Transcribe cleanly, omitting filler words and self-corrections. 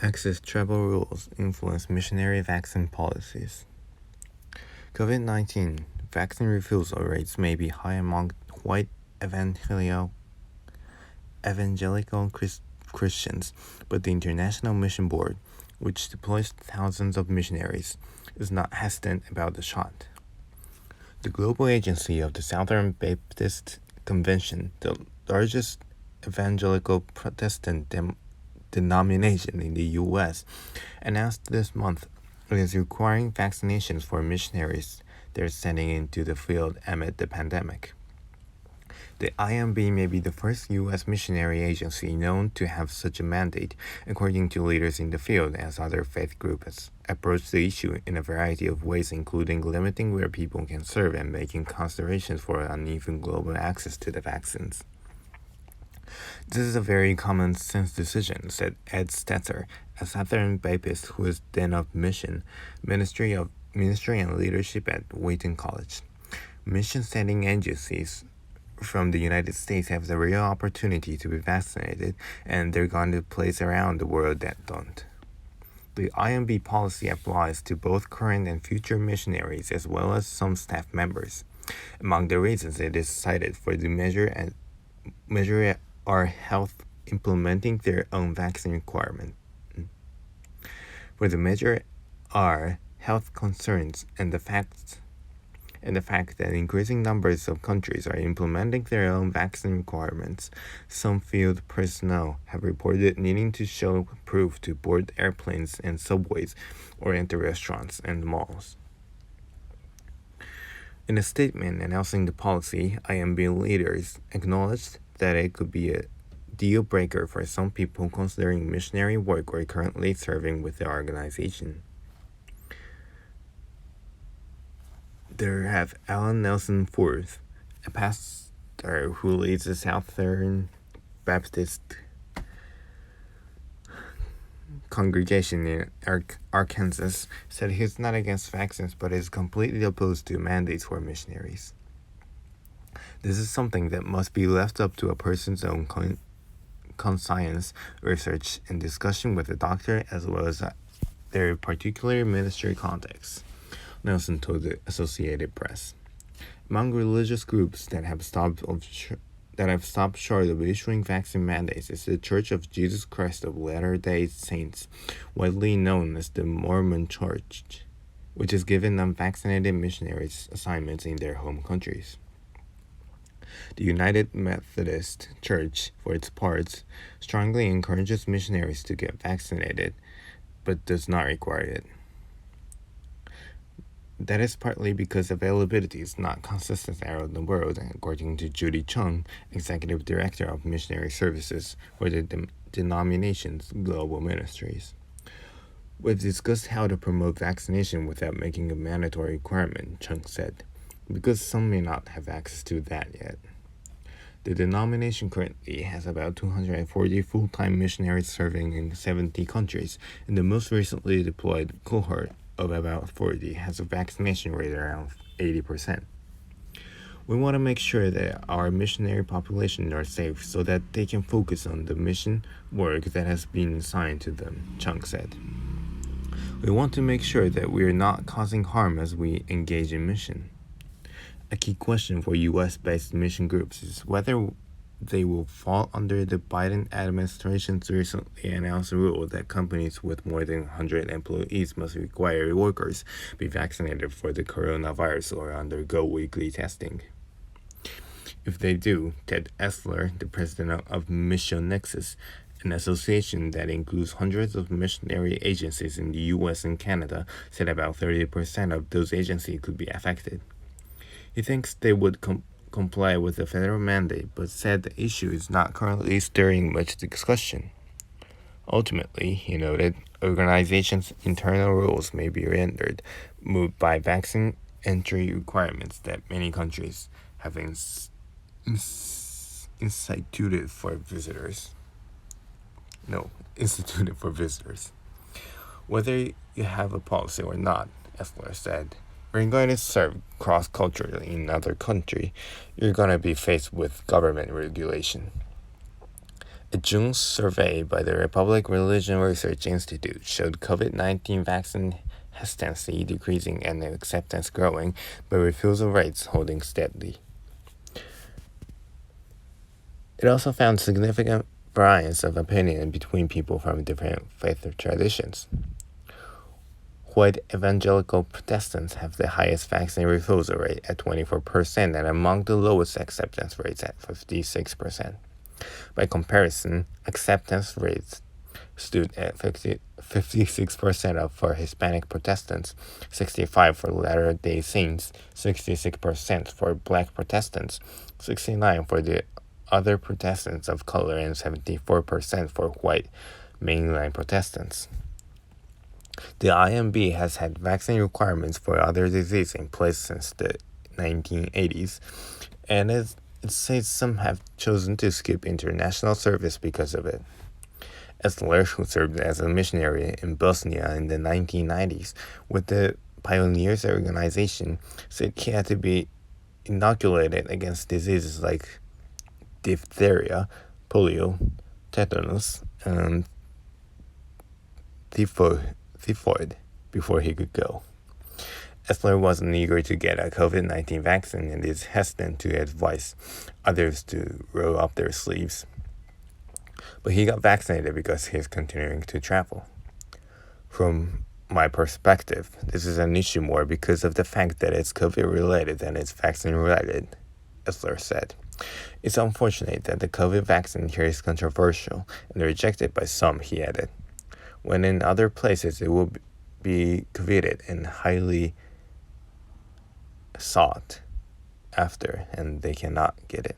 Access travel rules influence missionary vaccine policies. COVID-19 vaccine refusal rates may be high among white evangelical Christians, but the International Mission Board, which deploys thousands of missionaries, is not hesitant about the shot. The global agency of the Southern Baptist Convention, the largest evangelical Protestant denomination in the U.S., announced this month it is requiring vaccinations for missionaries they're sending into the field amid the pandemic. The IMB may be the first U.S. missionary agency known to have such a mandate, according to leaders in the field, as other faith groups approach the issue in a variety of ways, including limiting where people can serve and making considerations for uneven global access to the vaccines. This is a very common sense decision, said Ed Stetzer, a Southern Baptist who is then of Ministry and Leadership at Wheaton College. Mission-sending agencies from the United States have the real opportunity to be vaccinated, and they're going to place around the world that don't. The IMB policy applies to both current and future missionaries as well as some staff members. Among the reasons it is cited for the measure are health implementing their own vaccine requirement. For the measure are health concerns and the fact that increasing numbers of countries are implementing their own vaccine requirements. Some field personnel have reported needing to show proof to board airplanes and subways or enter restaurants and malls. In a statement announcing the policy, IMB leaders acknowledged that it could be a deal breaker for some people considering missionary work or currently serving with the organization. There have Alan Nelson IV, a pastor who leads the Southern Baptist congregation in Arkansas, said he's not against vaccines but is completely opposed to mandates for missionaries. This is something that must be left up to a person's own conscience, research, and discussion with a doctor as well as their particular ministry context, Nelson told the Associated Press. Among religious groups that have stopped short of issuing vaccine mandates is the Church of Jesus Christ of Latter-day Saints, widely known as the Mormon Church, which has given unvaccinated missionaries assignments in their home countries. The United Methodist Church, for its part, strongly encourages missionaries to get vaccinated, but does not require it. That is partly because availability is not consistent around the world, according to Judy Chung, Executive Director of Missionary Services for the denomination's global ministries. We've discussed how to promote vaccination without making a mandatory requirement, Chung said, because some may not have access to that yet. The denomination currently has about 240 full-time missionaries serving in 70 countries, and the most recently deployed cohort of about 40 has a vaccination rate around 80%. We want to make sure that our missionary population are safe so that they can focus on the mission work that has been assigned to them, Chung said. We want to make sure that we are not causing harm as we engage in mission. A key question for U.S.-based mission groups is whether they will fall under the Biden administration's recently announced rule that companies with more than 100 employees must require workers be vaccinated for the coronavirus or undergo weekly testing. If they do, Ted Essler, the president of Mission Nexus, an association that includes hundreds of missionary agencies in the U.S. and Canada, said about 30% of those agencies could be affected. He thinks they would comply with the federal mandate, but said the issue is not currently stirring much discussion. Ultimately, he noted, organizations' internal rules may be rendered moot by vaccine entry requirements that many countries have instituted for visitors. Whether you have a policy or not, Essler said, you're going to serve cross-culturally in another country, you're going to be faced with government regulation. A June survey by the Republic Religion Research Institute showed COVID-19 vaccine hesitancy decreasing and acceptance growing, but refusal rates holding steadily. It also found significant variance of opinion between people from different faith traditions. White evangelical Protestants have the highest vaccine refusal rate at 24% and among the lowest acceptance rates at 56%. By comparison, acceptance rates stood at 56% for Hispanic Protestants, 65% for Latter-day Saints, 66% for Black Protestants, 69% for the other Protestants of color, and 74% for white mainline Protestants. The IMB has had vaccine requirements for other diseases in place since the 1980s, and it says some have chosen to skip international service because of it. Esler, who served as a missionary in Bosnia in the 1990s with the Pioneers organization, said he had to be inoculated against diseases like diphtheria, polio, tetanus, and typhoid before he could go. Esler wasn't eager to get a COVID-19 vaccine and is hesitant to advise others to roll up their sleeves. But he got vaccinated because he's continuing to travel. From my perspective, this is an issue more because of the fact that it's COVID-related than it's vaccine-related, Esler said. It's unfortunate that the COVID vaccine here is controversial and rejected by some, he added, when in other places it will be coveted and highly sought after, and they cannot get it.